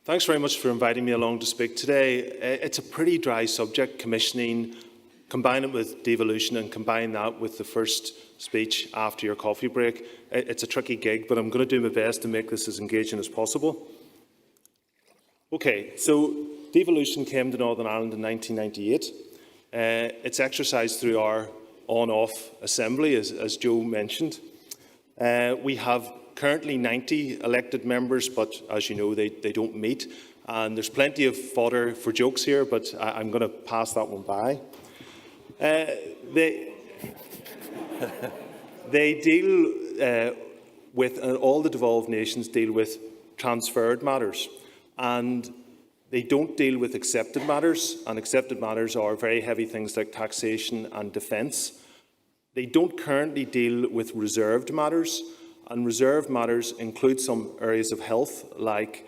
Thanks very much for inviting me along to speak today. It's a pretty dry subject, commissioning, combine it with devolution and combine that with the first speech after your coffee break. It's a tricky gig, but I'm going to do my best to make this as engaging as possible. Okay, so devolution came to Northern Ireland in 1998. It's exercised through our on-off assembly, as Joe mentioned. We have currently 90 elected members, but as you know, they don't meet. And there's plenty of fodder for jokes here, but I'm going to pass that one by. They deal with, all the devolved nations deal with transferred matters. And they don't deal with accepted matters, and accepted matters are very heavy things like taxation and defence. They don't currently deal with reserved matters, and reserved matters include some areas of health like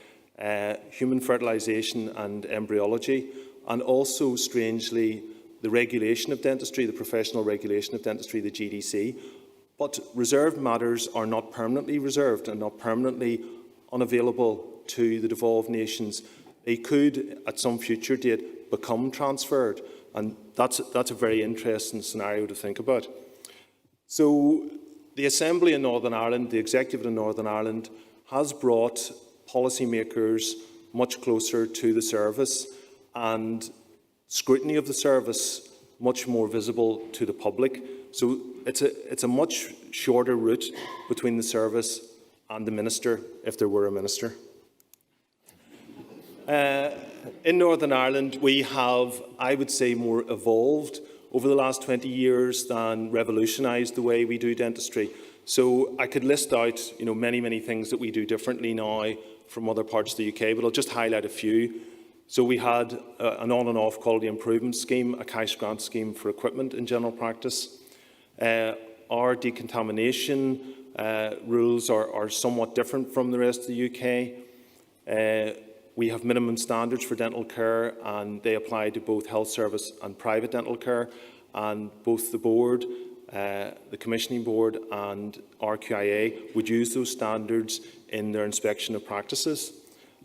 human fertilisation and embryology, and also, strangely, the regulation of dentistry, the professional regulation of dentistry, the GDC. But reserved matters are not permanently reserved and not permanently unavailable to the devolved nations. They could, at some future date, become transferred, and that's a very interesting scenario to think about. So the Assembly in Northern Ireland, the Executive in Northern Ireland, has brought policymakers much closer to the service and scrutiny of the service much more visible to the public. So it's a much shorter route between the service and the minister, if there were a minister. In Northern Ireland, we have, I would say, more evolved over the last 20 years than revolutionised the way we do dentistry. So I could list out, many things that we do differently now from other parts of the UK, but I'll just highlight a few. So we had an on and off quality improvement scheme, a cash grant scheme for equipment in general practice. Our decontamination rules are somewhat different from the rest of the UK. We have minimum standards for dental care, and they apply to both health service and private dental care. And both the board, the commissioning board and RQIA would use those standards in their inspection of practices.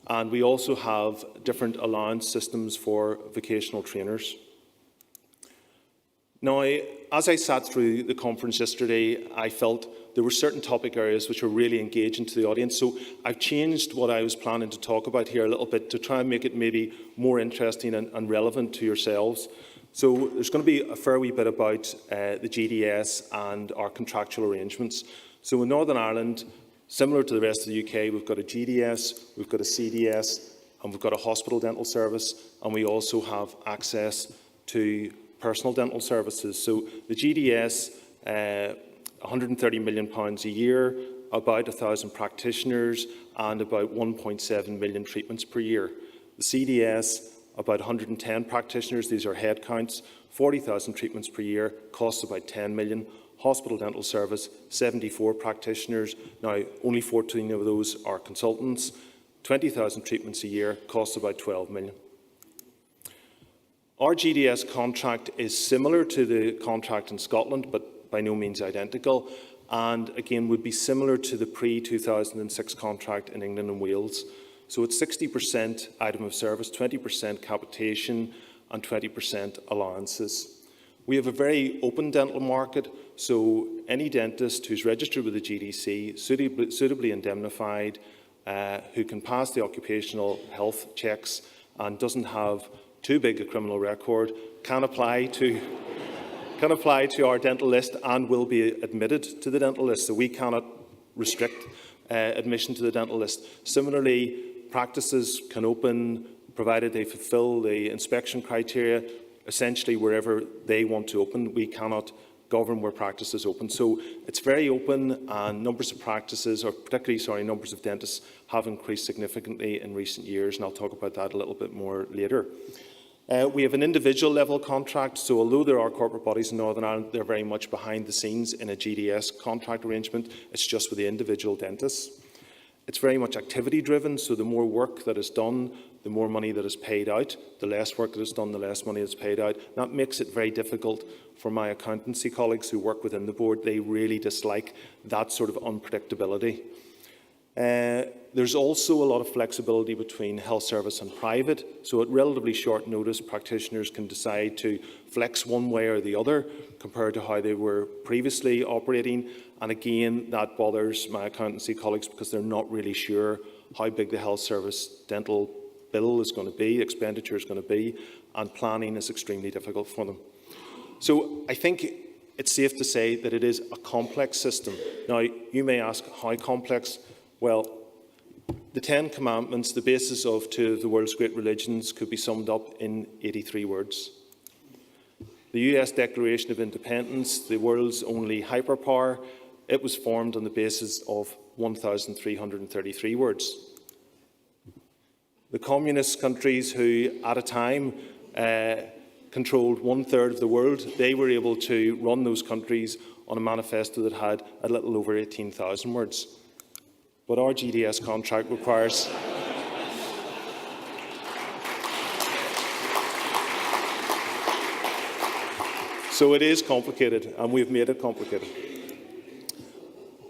And we also have different allowance systems for vocational trainers. Now, as I sat through the conference yesterday, I felt there were certain topic areas which were really engaging to the audience. So I've changed what I was planning to talk about here a little bit to try and make it maybe more interesting and relevant to yourselves. So there's going to be a fair wee bit about the GDS and our contractual arrangements. So in Northern Ireland, similar to the rest of the UK, we've got a GDS, we've got a CDS, and we've got a hospital dental service, and we also have access to personal dental services. So the GDS, £130 million a year, about 1,000 practitioners, and about 1.7 million treatments per year. The CDS, about 110 practitioners, these are head counts, 40,000 treatments per year, costs about 10 million. Hospital dental service, 74 practitioners. Now, only 14 of those are consultants. 20,000 treatments a year, costs about 12 million. Our GDS contract is similar to the contract in Scotland, but by no means identical, and again would be similar to the pre-2006 contract in England and Wales. So it's 60% item of service, 20% capitation, and 20% allowances. We have a very open dental market, so any dentist who's registered with the GDC, suitably indemnified, who can pass the occupational health checks and doesn't have too big a criminal record, can apply to our dental list and will be admitted to the dental list. So we cannot restrict admission to the dental list. Similarly, practices can open provided they fulfil the inspection criteria essentially wherever they want to open. We cannot govern where practices open. So it's very open, and numbers of practices, or particularly, numbers of dentists have increased significantly in recent years, and I'll talk about that a little bit more later. We have an individual level contract, so although there are corporate bodies in Northern Ireland, they're very much behind the scenes in a GDS contract arrangement. It's just with the individual dentists. It's very much activity driven, so the more work that is done, the more money that is paid out. The less work that is done, the less money is paid out. That makes it very difficult for my accountancy colleagues who work within the board. They really dislike that sort of unpredictability. There's also a lot of flexibility between health service and private, so at relatively short notice, practitioners can decide to flex one way or the other compared to how they were previously operating. And again, that bothers my accountancy colleagues because they're not really sure how big the health service dental bill is going to be, expenditure is going to be, and planning is extremely difficult for them. So I think it's safe to say that it is a complex system. Now, you may ask, how complex? Well, the 10 Commandments, the basis of two of the world's great religions, could be summed up in 83 words. The US Declaration of Independence, the world's only hyperpower, it was formed on the basis of 1,333 words. The communist countries who, at a time, controlled 1/3 of the world, they were able to run those countries on a manifesto that had a little over 18,000 words. But our GDS contract requires so it is complicated, and we've made it complicated.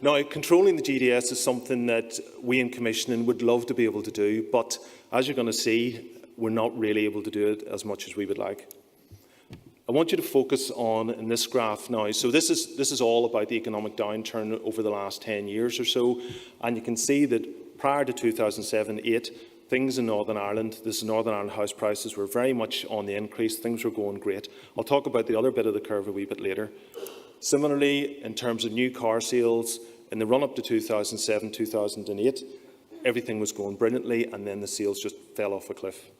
Now, controlling the GDS is something that we in commissioning would love to be able to do, but as you're going to see, we're not really able to do it as much as we would like. I want you to focus on in this graph now. So this is all about the economic downturn over the last 10 years or so, and you can see that prior to 2007-8, things in Northern Ireland, Northern Ireland house prices were very much on the increase. Things were going great. I'll talk about the other bit of the curve a wee bit later. Similarly, in terms of new car sales, in the run-up to 2007-2008, everything was going brilliantly, and then the sales just fell off a cliff.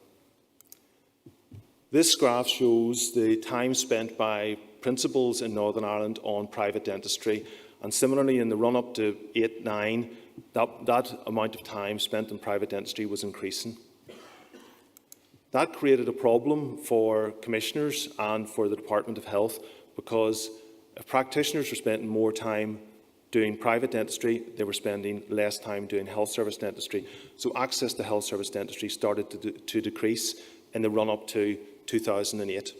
This graph shows the time spent by principals in Northern Ireland on private dentistry, and similarly in the run-up to 8-9, that amount of time spent on private dentistry was increasing. That created a problem for commissioners and for the Department of Health, because if practitioners were spending more time doing private dentistry, they were spending less time doing health service dentistry. So access to health service dentistry started to decrease in the run-up to 2008.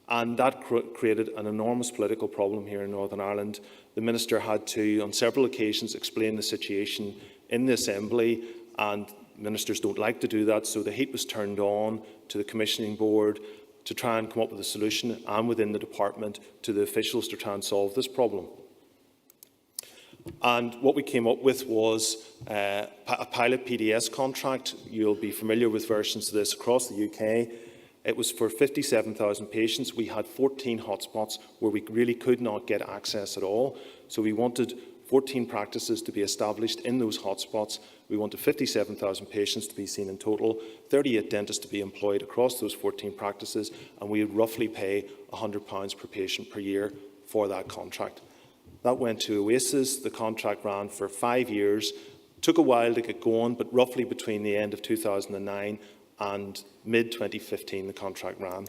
And that created an enormous political problem here in Northern Ireland. The Minister had to, on several occasions, explain the situation in the Assembly, and ministers don't like to do that, so the heat was turned on to the Commissioning Board to try and come up with a solution, and within the department to the officials to try and solve this problem. And what we came up with was a pilot PDS contract. You'll be familiar with versions of this across the UK. It was for 57,000 patients. We had 14 hotspots where we really could not get access at all. So we wanted 14 practices to be established in those hotspots. We wanted 57,000 patients to be seen in total, 38 dentists to be employed across those 14 practices, and we would roughly pay £100 per patient per year for that contract. That went to Oasis. The contract ran for 5 years. Took a while to get going, but roughly between the end of 2009 and mid-2015 the contract ran.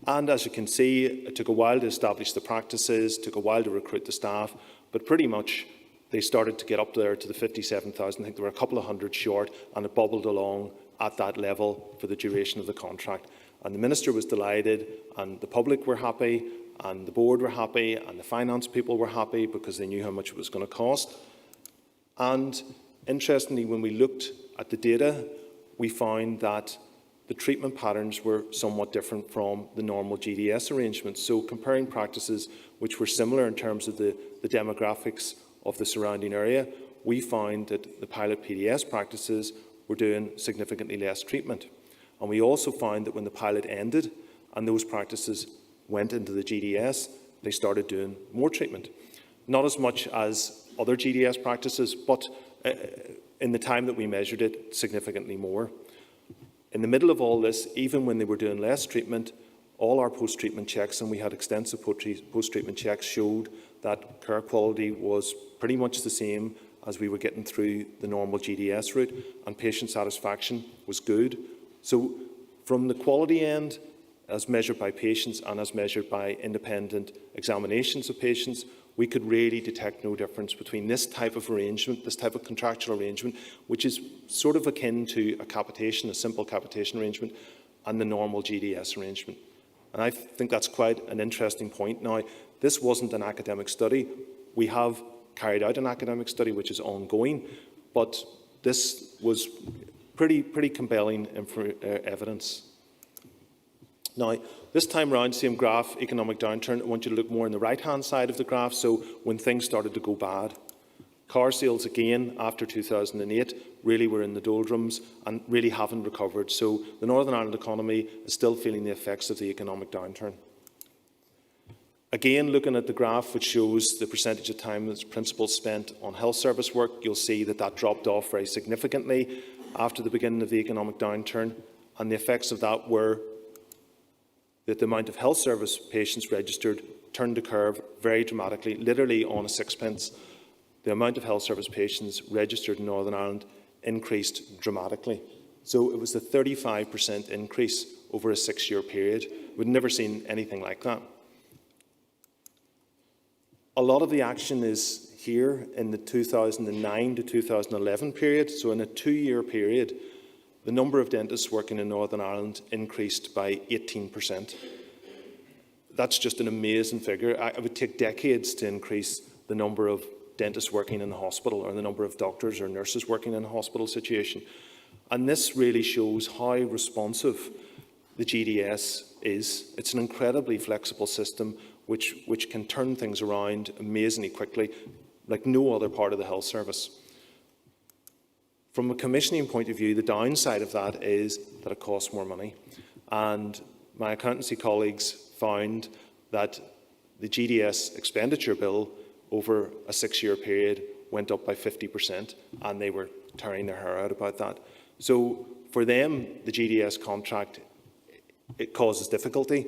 And as you can see, it took a while to establish the practices, took a while to recruit the staff, but pretty much they started to get up there to the 57,000. I think there were a couple of hundred short, and it bubbled along at that level for the duration of the contract. And the Minister was delighted, and the public were happy, and the board were happy, and the finance people were happy because they knew how much it was going to cost. And interestingly, when we looked at the data, we found that the treatment patterns were somewhat different from the normal GDS arrangements. So comparing practices which were similar in terms of the demographics of the surrounding area, we found that the pilot PDS practices were doing significantly less treatment. And we also found that when the pilot ended and those practices went into the GDS, they started doing more treatment. Not as much as other GDS practices, but in the time that we measured it, significantly more. In the middle of all this, even when they were doing less treatment, all our post-treatment checks, and we had extensive post-treatment checks, showed that care quality was pretty much the same as we were getting through the normal GDS route, and patient satisfaction was good. So from the quality end, as measured by patients and as measured by independent examinations of patients, we could really detect no difference between this type of arrangement, this type of contractual arrangement, which is sort of akin to a capitation, a simple capitation arrangement, and the normal GDS arrangement. And I think that's quite an interesting point. Now, this wasn't an academic study. We have carried out an academic study which is ongoing, but this was pretty compelling evidence. Now, this time round, same graph, economic downturn. I want you to look more on the right-hand side of the graph, so when things started to go bad. Car sales, again, after 2008, really were in the doldrums and really haven't recovered. So the Northern Ireland economy is still feeling the effects of the economic downturn. Again, looking at the graph which shows the percentage of time that principals spent on health service work, you'll see that that dropped off very significantly after the beginning of the economic downturn. And the effects of that were that the amount of health service patients registered turned the curve very dramatically, literally on a sixpence. The amount of health service patients registered in Northern Ireland increased dramatically. So it was a 35% increase over a 6-year period. We'd never seen anything like that. A lot of the action is here in the 2009 to 2011 period. So in a 2-year period, the number of dentists working in Northern Ireland increased by 18%. That's just an amazing figure. It would take decades to increase the number of dentists working in the hospital or the number of doctors or nurses working in a hospital situation. And this really shows how responsive the GDS is. It's an incredibly flexible system which can turn things around amazingly quickly, like no other part of the health service. From a commissioning point of view, the downside of that is that it costs more money. And my accountancy colleagues found that the GDS expenditure bill over a 6-year period went up by 50%, and they were tearing their hair out about that. So for them, the GDS contract, it causes difficulty.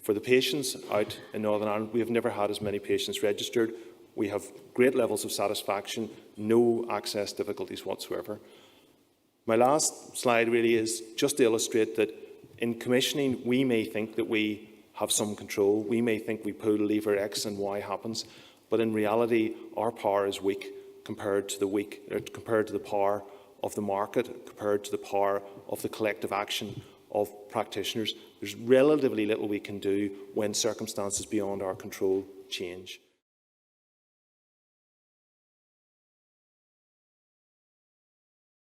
For the patients out in Northern Ireland, we have never had as many patients registered. We have great levels of satisfaction, no access difficulties whatsoever. My last slide really is just to illustrate that in commissioning, we may think that we have some control. We may think we pull lever X and Y happens. But in reality, our power is weak compared to the power of the market, compared to the power of the collective action of practitioners. There's relatively little we can do when circumstances beyond our control change.